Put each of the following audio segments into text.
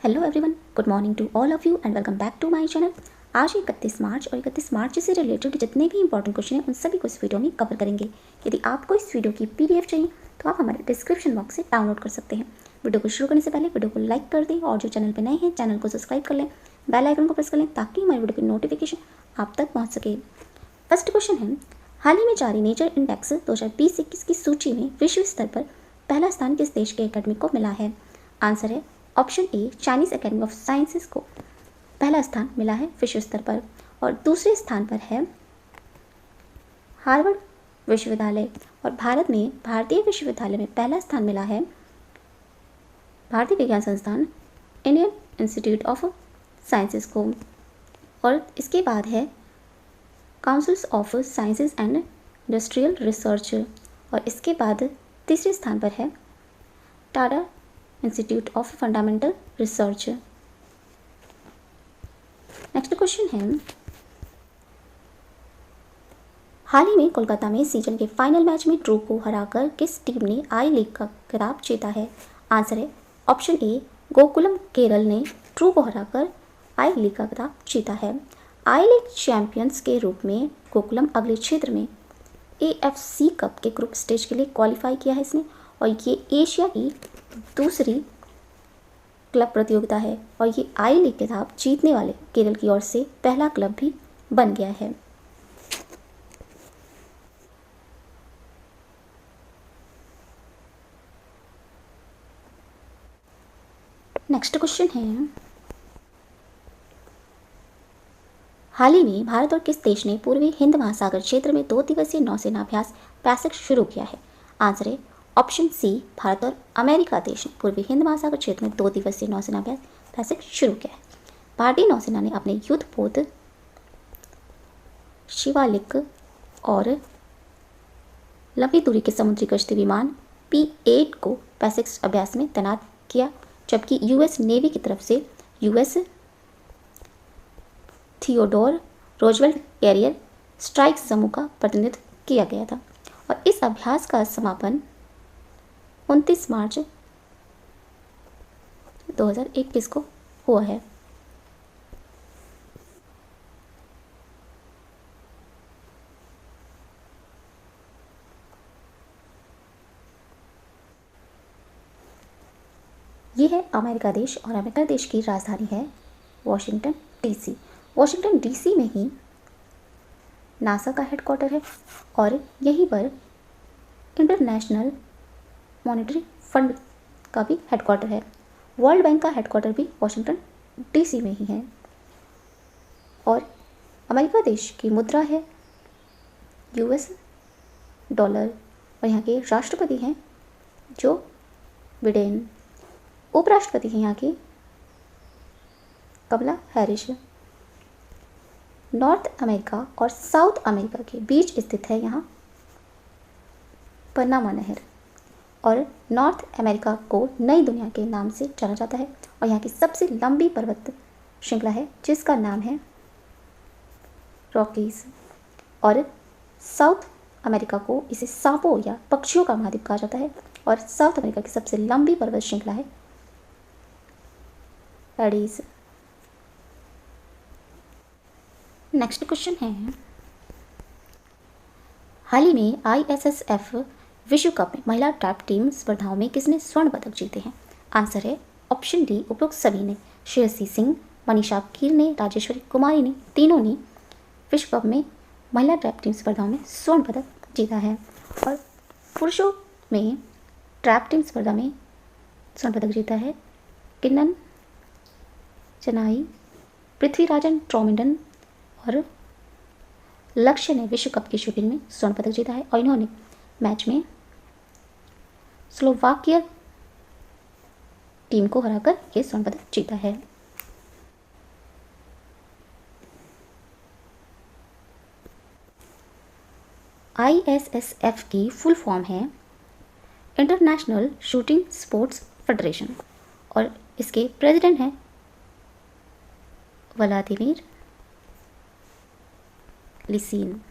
Hello everyone, good morning to all of you and welcome back to my channel. आज 31 मार्च और 31 मार्च से related जितने भी इंपॉर्टेंट क्वेश्चन हैं उन सभी को इस वीडियो में कवर करेंगे। यदि आपको इस वीडियो की पीडीएफ चाहिए तो आप हमारे डिस्क्रिप्शन बॉक्स से डाउनलोड कर सकते हैं। वीडियो को शुरू करने से पहले वीडियो को लाइक कर दें और जो चैनल पर नए हैं चैनल को सब्सक्राइब कर लें, बेल आइकन को प्रेस कर लें ताकि हमारे वीडियो की नोटिफिकेशन आप तक पहुँच सके। फर्स्ट क्वेश्चन है, हाल ही में जारी नेचर इंडेक्स 2020-21 की सूची में विश्व स्तर पर पहला स्थान किस देश के एकेडमी को मिला है? आंसर है option A, Chinese academy of sciences को पहला स्थान मिला है विश्व स्तर पर। और दूसरे स्थान पर है हार्वर्ड विश्वविद्यालय। और भारत में भारतीय विश्वविद्यालय में पहला स्थान मिला है भारतीय विज्ञान संस्थान इंडियन इंस्टीट्यूट ऑफ साइंसेस को। और इसके बाद है councils of sciences and industrial research. और इसके बाद तीसरे स्थान पर है Tata institute of fundamental research. Next question है, हाल ही में कोलकाता में सीजन के फाइनल मैच में ट्रू को हराकर किस टीम ने आई लीग का खिताब जीता है? आंसर है ऑप्शन ए, गोकुलम केरल ने ट्रू को हराकर आई लीग का खिताब जीता है। आई लीग चैंपियंस के रूप में गोकुलम अगले क्षेत्र में AFC कप के ग्रुप स्टेज के लिए क्वालिफाई किया है इसने। और ये एशिया की दूसरी क्लब प्रतियोगिता है और ये आई लीग खिताब जीतने वाले केरल की ओर से पहला क्लब भी बन गया है। नेक्स्ट क्वेश्चन है, हाल ही में भारत और किस देश ने पूर्वी हिंद महासागर क्षेत्र में 2 दिवसीय नौसेना अभ्यास पैसिक शुरू किया है? आंसर है ऑप्शन सी, भारत और अमेरिका देश ने पूर्वी हिंद महासागर क्षेत्र में 2 दिवसीय नौसेना अभ्यास पैसिक शुरू किया है। भारतीय नौसेना ने अपने युद्धपोत शिवालिक और लंबी दूरी के समुद्री गश्ती विमान P-8 को पैसिक अभ्यास में तैनात किया, जबकि यूएस नेवी की तरफ से US Theodore Roosevelt carrier strike समूह का प्रतिनिधित्व किया गया था। और इस अभ्यास का समापन 29 मार्च 2021 को हुआ है। ये है अमेरिका देश और अमेरिका देश की राजधानी है वॉशिंगटन डीसी। वॉशिंगटन डीसी में ही नासा का हेडक्वार्टर है और यहीं पर इंटरनेशनल मॉनेटरी फंड का भी हेडक्वार्टर है। वर्ल्ड बैंक का हेडक्वार्टर भी वॉशिंगटन डीसी में ही है। और अमेरिका देश की मुद्रा है US डॉलर। और यहाँ के राष्ट्रपति हैं जो बिडेन। उपराष्ट्रपति हैं यहाँ की कमला हैरिस। नॉर्थ अमेरिका और साउथ अमेरिका के बीच स्थित है यहाँ पनामा नहर। और नॉर्थ अमेरिका को नई दुनिया के नाम से जाना जाता है। और यहाँ की सबसे लंबी पर्वत श्रृंखला है जिसका नाम है रॉकीज। और साउथ अमेरिका को इसे सांपों या पक्षियों का महाद्वीप कहा जाता है। और साउथ अमेरिका की सबसे लंबी पर्वत श्रृंखला है एडीज। नेक्स्ट क्वेश्चन है, हाल ही में ISSF विश्व कप में महिला ट्रैप टीम स्पर्धाओं में किसने स्वर्ण पदक जीते हैं? आंसर है ऑप्शन डी, उपरोक्त सभी ने। श्रेयसी सिंह, मनीषा कीर ने, राजेश्वरी कुमारी ने, तीनों ने विश्व कप में महिला ट्रैप टीम स्पर्धाओं में स्वर्ण पदक जीता है। और पुरुषों में ट्रैप टीम स्पर्धा में स्वर्ण पदक जीता है किन्नन चनाई, पृथ्वीराजन ट्रॉमिडन और लक्ष्य ने विश्व कप की शूटिंग में स्वर्ण पदक जीता है। और इन्होंने मैच में स्लोवाकिया टीम को हराकर ये स्वर्ण पदक जीता है। ISSF की फुल फॉर्म है इंटरनेशनल शूटिंग स्पोर्ट्स फेडरेशन। और इसके प्रेसिडेंट हैं व्लादिमीर लिसिन।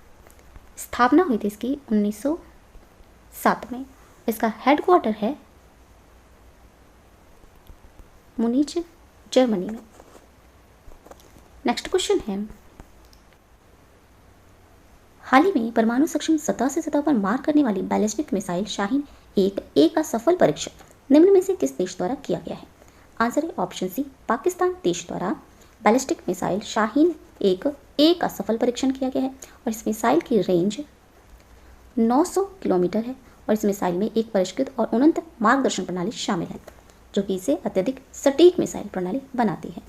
स्थापना हुई थी इसकी 1907 में। इसका हेडक्वार्टर है मुनीच जर्मनी में। नेक्स्ट क्वेश्चन है, हाल ही में परमाणु सक्षम सतह से सतह पर मार करने वाली बैलिस्टिक मिसाइल शाहीन 1A का सफल परीक्षण निम्न में से किस देश द्वारा किया गया है? आंसर है ऑप्शन सी, पाकिस्तान देश द्वारा बैलिस्टिक मिसाइल शाहीन 1A का सफल परीक्षण किया गया है और इस मिसाइल की रेंज 900 किलोमीटर है और इस मिसाइल में एक परिष्कृत और उन्नत मार्गदर्शन प्रणाली शामिल है जो कि इसे अत्यधिक सटीक मिसाइल प्रणाली बनाती है।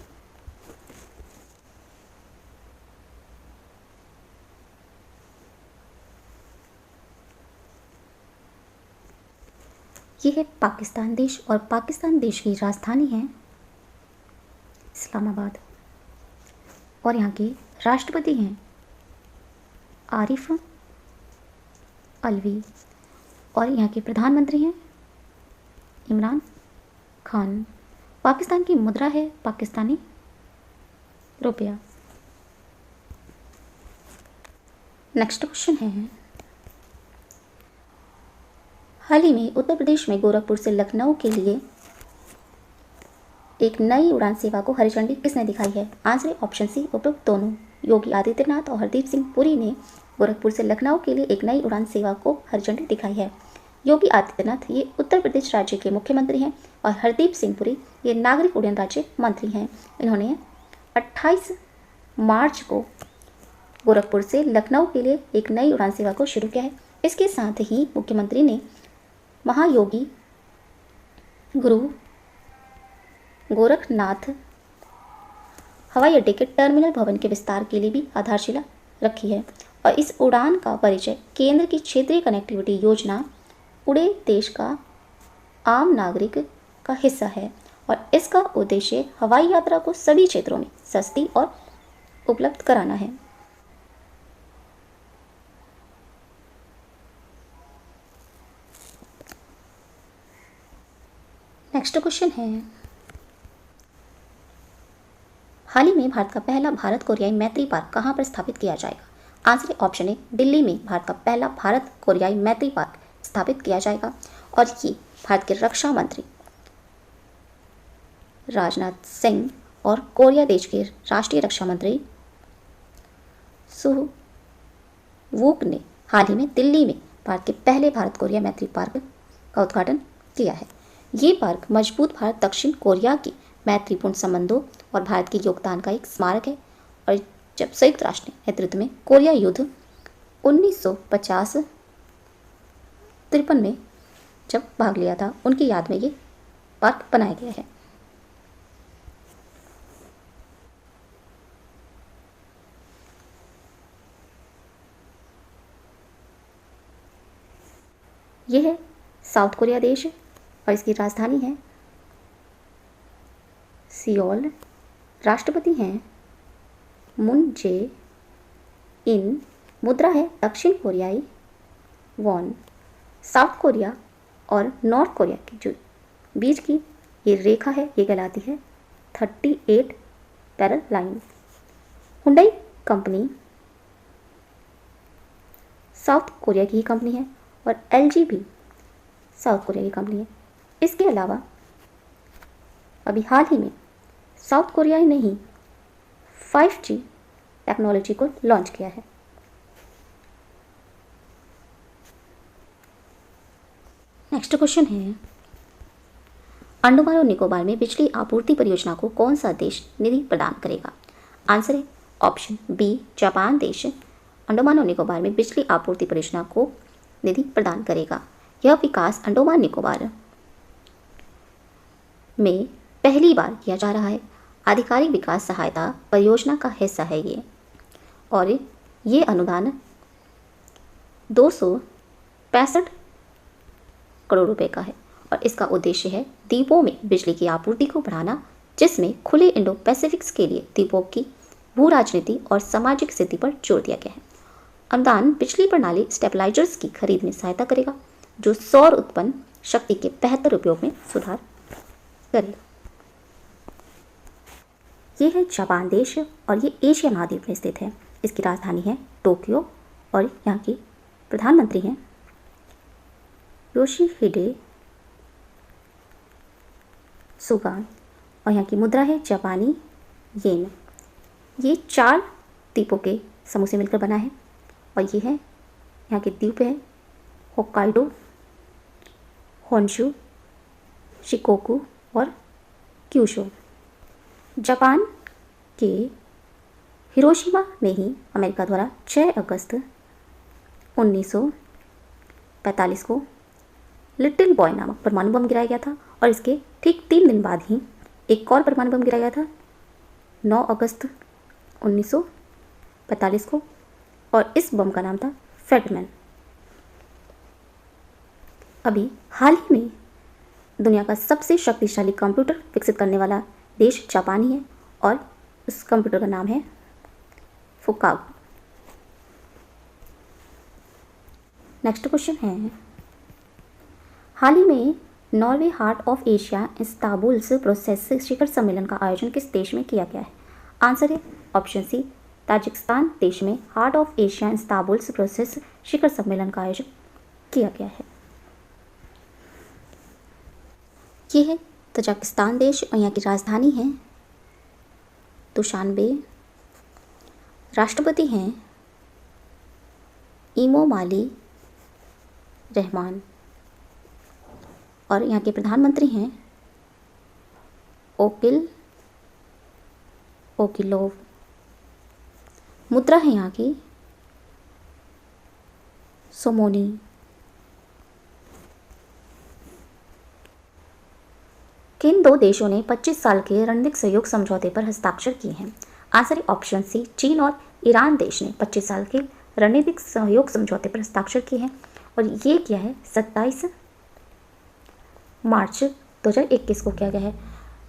ये है पाकिस्तान देश और पाकिस्तान देश की राजधानी है इस्लामाबाद और यहाँ के राष्ट्रपति हैं आरिफ अलवी और यहाँ के प्रधानमंत्री हैं इमरान खान। पाकिस्तान की मुद्रा है पाकिस्तानी रुपया। नेक्स्ट क्वेश्चन है, हाल ही में उत्तर प्रदेश में गोरखपुर से लखनऊ के लिए एक नई उड़ान सेवा को हरी झंडी किसने दिखाई है? आंसर है ऑप्शन सी, उपरोक्त दोनों योगी आदित्यनाथ और हरदीप सिंह पुरी ने गोरखपुर से लखनऊ के लिए एक नई उड़ान सेवा को हरी झंडी दिखाई है। योगी आदित्यनाथ ये उत्तर प्रदेश राज्य के मुख्यमंत्री हैं और हरदीप सिंह पुरी ये नागरिक उड्डयन राज्य मंत्री हैं। इन्होंने 28 मार्च को गोरखपुर से लखनऊ के लिए एक नई उड़ान सेवा को शुरू किया है। इसके साथ ही मुख्यमंत्री ने महायोगी गुरु गोरखनाथ हवाई अड्डे के टर्मिनल भवन के विस्तार के लिए भी आधारशिला रखी है और इस उड़ान का परिचय केंद्र की क्षेत्रीय कनेक्टिविटी योजना उड़े देश का आम नागरिक का हिस्सा है और इसका उद्देश्य हवाई यात्रा को सभी क्षेत्रों में सस्ती और उपलब्ध कराना है। नेक्स्ट क्वेश्चन है, हाल ही में भारत का पहला भारत कोरियाई मैत्री पार्क कहाँ पर स्थापित किया जाएगा? आंसर है ऑप्शन ए, दिल्ली में भारत का पहला भारत कोरियाई मैत्री पार्क स्थापित किया जाएगा और ये भारत के रक्षा मंत्री राजनाथ सिंह और कोरिया देश के राष्ट्रीय रक्षा मंत्री सुह वूक ने हाल ही में दिल्ली में भारत के पहले भारत कोरिया मैत्री पार्क का उद्घाटन किया है। ये पार्क मजबूत भारत दक्षिण कोरिया की मैत्रीपूर्ण संबंधों और भारत के योगदान का एक स्मारक है और जब संयुक्त राष्ट्र के नेतृत्व में कोरिया युद्ध 1953 में जब भाग लिया था उनकी याद में ये पार्क बनाया गया है। यह है साउथ कोरिया देश और इसकी राजधानी है सियोल। राष्ट्रपति हैं मून जे इन। मुद्रा है दक्षिण कोरियाई वॉन। साउथ कोरिया और नॉर्थ कोरिया की जो बीच की ये रेखा है ये कहलाती है 38 parallel line. Hyundai company south Korea की ही कंपनी है और LG भी साउथ कोरिया की कंपनी है। इसके अलावा अभी हाल ही में साउथ कोरिया ने ही 5G टेक्नोलॉजी को लॉन्च किया है। नेक्स्ट क्वेश्चन है, अंडमान और निकोबार में बिजली आपूर्ति परियोजना को कौन सा देश निधि प्रदान करेगा? आंसर है ऑप्शन बी, जापान देश अंडमान और निकोबार में बिजली आपूर्ति परियोजना को निधि प्रदान करेगा। यह विकास अंडमान निकोबार में पहली बार किया जा रहा है। आधिकारिक विकास सहायता परियोजना का हिस्सा है ये और ये अनुदान 265 करोड़ रुपए का है और इसका उद्देश्य है द्वीपों में बिजली की आपूर्ति को बढ़ाना, जिसमें खुले इंडो पैसिफिक्स के लिए द्वीपों की भू राजनीति और सामाजिक स्थिति पर जोर दिया गया है। अनुदान बिजली प्रणाली स्टेबलाइजर्स की खरीद में सहायता करेगा जो सौर उत्पन्न शक्ति के बेहतर उपयोग में सुधार करेगा। ये है जापान देश और ये एशिया महाद्वीप में स्थित है। इसकी राजधानी है टोक्यो और यहाँ की प्रधानमंत्री हैं योशिहिडे सुगा। और यहाँ की मुद्रा है जापानी येन। ये 4 द्वीपों के समूह से मिलकर बना है और ये है यहाँ के द्वीप है होक्काइडो, होन्शु, शिकोकू और क्यूशू। जापान के हिरोशिमा में ही अमेरिका द्वारा 6 अगस्त 1945 को लिटिल बॉय नामक परमाणु बम गिराया गया था और इसके ठीक 3 दिन बाद ही एक और परमाणु बम गिराया गया था 9 अगस्त 1945 को और इस बम का नाम था फैटमैन। अभी हाल ही में दुनिया का सबसे शक्तिशाली कंप्यूटर विकसित करने वाला देश जापान ही है और उस कंप्यूटर का नाम है फुकागो। नेक्स्ट क्वेश्चन है, हाल ही में Norway heart of Asia Istanbul process शिखर सम्मेलन का आयोजन किस देश में किया गया है? आंसर है ऑप्शन सी ताजिकिस्तान देश में heart of Asia Istanbul process शिखर सम्मेलन का आयोजन किया गया है। ये है तजाकिस्तान देश और यहाँ की राजधानी है दुशानबे। राष्ट्रपति हैं इमोमाली रहमान और यहाँ के प्रधानमंत्री हैं ओकिलोव। मुद्रा है यहाँ की सोमोनी। किन 2 देशों ने 25 साल के रणनीतिक सहयोग समझौते पर हस्ताक्षर किए हैं? आंसर है ऑप्शन सी चीन और ईरान देश ने 25 साल के रणनीतिक सहयोग समझौते पर हस्ताक्षर किए हैं और ये किया है 27 मार्च 2021 को किया गया है।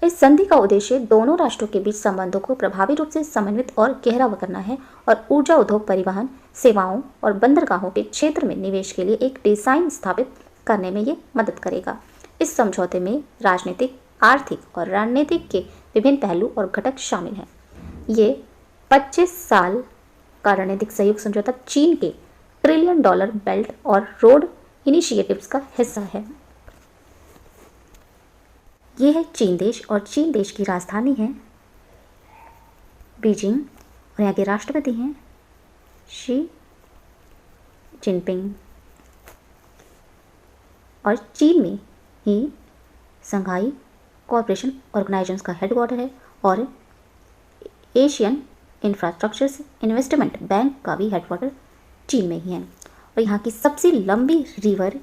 इस संधि का उद्देश्य दोनों राष्ट्रों के बीच संबंधों को प्रभावी रूप से समन्वित और गहरा करना है और ऊर्जा उद्योग, परिवहन सेवाओं और बंदरगाहों के क्षेत्र में निवेश के लिए एक डिजाइन स्थापित करने में ये मदद करेगा। इस समझौते में राजनीतिक, आर्थिक और रणनीतिक के विभिन्न पहलू और घटक शामिल हैं। ये 25 साल का रणनीतिक सहयोग समझौता चीन के $1 ट्रिलियन बेल्ट और रोड इनिशिएटिव्स का हिस्सा है। ये है चीन देश और चीन देश की राजधानी है बीजिंग और यहाँ के राष्ट्रपति हैं शी जिनपिंग और चीन में ही संघाई कोऑपरेशन ऑर्गेनाइजेशन का हेडक्वार्टर है और एशियन इंफ्रास्ट्रक्चर इन्वेस्टमेंट बैंक का भी हेडक्वार्टर चीन में ही है। और यहाँ की सबसे लंबी रिवर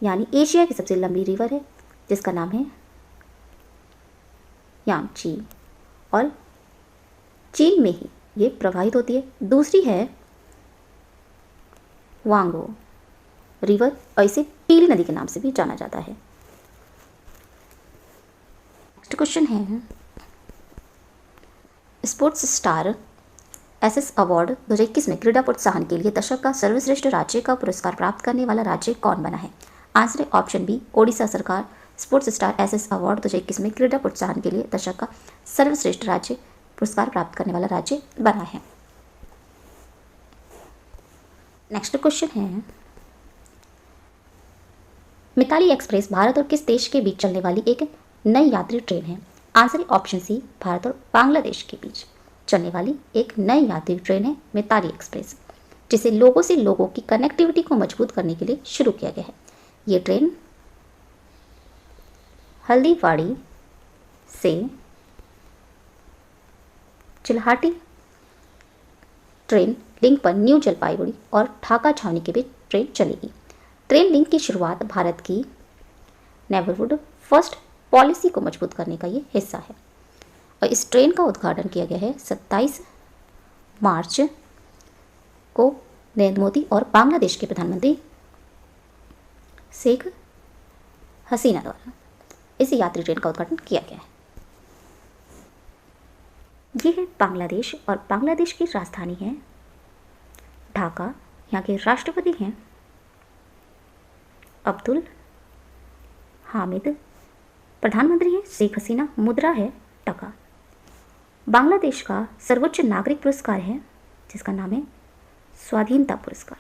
यानी एशिया की सबसे लंबी रिवर है जिसका नाम है यांगची और चीन में ही ये प्रवाहित होती है। दूसरी है वांगो रिवर और इसे पीली नदी के नाम से भी जाना जाता है। नेक्स्ट क्वेश्चन है, स्पोर्ट्स स्टार एसएस अवार्ड 2021 में क्रीड़ा प्रोत्साहन के लिए दशक का सर्वश्रेष्ठ राज्य का पुरस्कार प्राप्त करने वाला राज्य कौन बना है? आंसर है ऑप्शन बी ओडिशा सरकार स्पोर्ट्स स्टार एसएस अवार्ड 2021 में क्रीड़ा प्रोत्साहन के लिए दशक का सर्वश्रेष्ठ राज्य पुरस्कार प्राप्त करने वाला राज्य बना है। नेक्स्ट क्वेश्चन है, मिताली एक्सप्रेस भारत और किस देश के बीच चलने वाली एक नई यात्री ट्रेन है? आंसर है ऑप्शन सी भारत और बांग्लादेश के बीच चलने वाली एक नई यात्री ट्रेन है मिताली एक्सप्रेस, जिसे लोगों से लोगों की कनेक्टिविटी को मजबूत करने के लिए शुरू किया गया है। ये ट्रेन हल्दीवाड़ी से चिल्हाटी ट्रेन लिंक पर न्यू जलपाईगुड़ी और ढाका छावनी के बीच ट्रेन चलेगी। ट्रेन लिंक की शुरुआत भारत की नेबरहुड फर्स्ट पॉलिसी को मजबूत करने का ये हिस्सा है और इस ट्रेन का उद्घाटन किया गया है 27 मार्च को नरेंद्र मोदी और बांग्लादेश के प्रधानमंत्री शेख हसीना द्वारा इस यात्री ट्रेन का उद्घाटन किया गया है। ये है बांग्लादेश और बांग्लादेश की राजधानी है ढाका। यहाँ के राष्ट्रपति हैं अब्दुल हामिद, प्रधानमंत्री हैं शेख हसीना, मुद्रा है टका। बांग्लादेश का सर्वोच्च नागरिक पुरस्कार है जिसका नाम है स्वाधीनता पुरस्कार।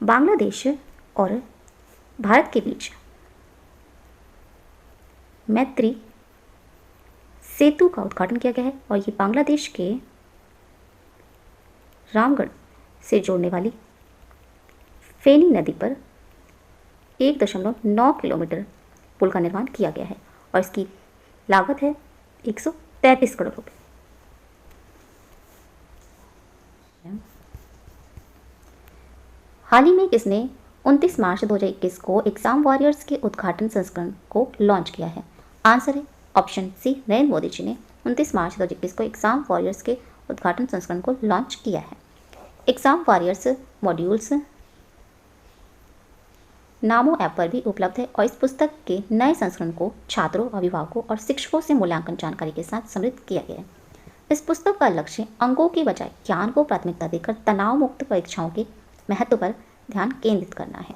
बांग्लादेश और भारत के बीच मैत्री सेतु का उद्घाटन किया गया है और ये बांग्लादेश के रामगढ़ से जोड़ने वाली फेनी नदी पर 1.9 किलोमीटर पुल का निर्माण किया गया है और इसकी लागत है 133 करोड़ रुपए। हाल ही में किसने 29 मार्च 2021 को एग्जाम वॉरियर्स के उद्घाटन संस्करण को लॉन्च किया है? आंसर है ऑप्शन सी, नरेंद्र मोदी जी ने 29 मार्च 2021 को एग्जाम वॉरियर्स के उद्घाटन संस्करण को लॉन्च किया है। एग्जाम वॉरियर्स मॉड्यूल्स नामो ऐप पर भी उपलब्ध है और इस पुस्तक के नए संस्करण को छात्रों, अभिभावकों और शिक्षकों से मूल्यांकन जानकारी के साथ समृद्ध किया गया है। इस पुस्तक का लक्ष्य अंकों के बजाय ज्ञान को प्राथमिकता देकर तनाव मुक्त परीक्षाओं के महत्व पर ध्यान केंद्रित करना है।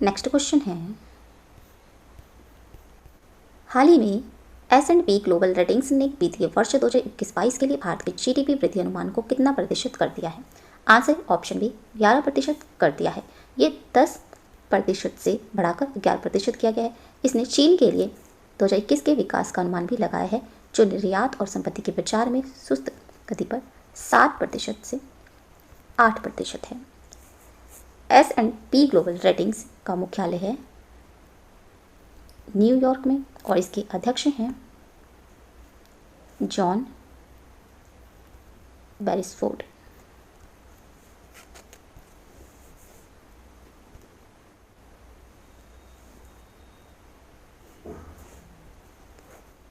नेक्स्ट क्वेश्चन है, हाल ही में S&P ग्लोबल रेटिंग्स ने वित्तीय वर्ष 2021-22 के लिए भारत के GDP वृद्धि अनुमान को कितना प्रतिशत कर दिया है? आंसर ऑप्शन बी, 11% कर दिया है। ये 10% से बढ़ाकर 11% किया गया है। इसने चीन के लिए 2021 के विकास का अनुमान भी लगाया है, जो निर्यात और संपत्ति के प्रचार में सुस्त गति पर 7% से 8% है। S&P ग्लोबल रेटिंग्स का मुख्यालय है न्यूयॉर्क में और इसके अध्यक्ष हैं जॉन बेरिसफोर्ड।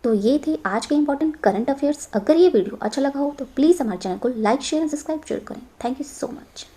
तो ये थे आज के इंपॉर्टेंट करंट अफेयर्स। अगर ये वीडियो अच्छा लगा हो तो प्लीज़ हमारे चैनल को लाइक, शेयर एंड सब्सक्राइब जरूर करें। Thank you so much.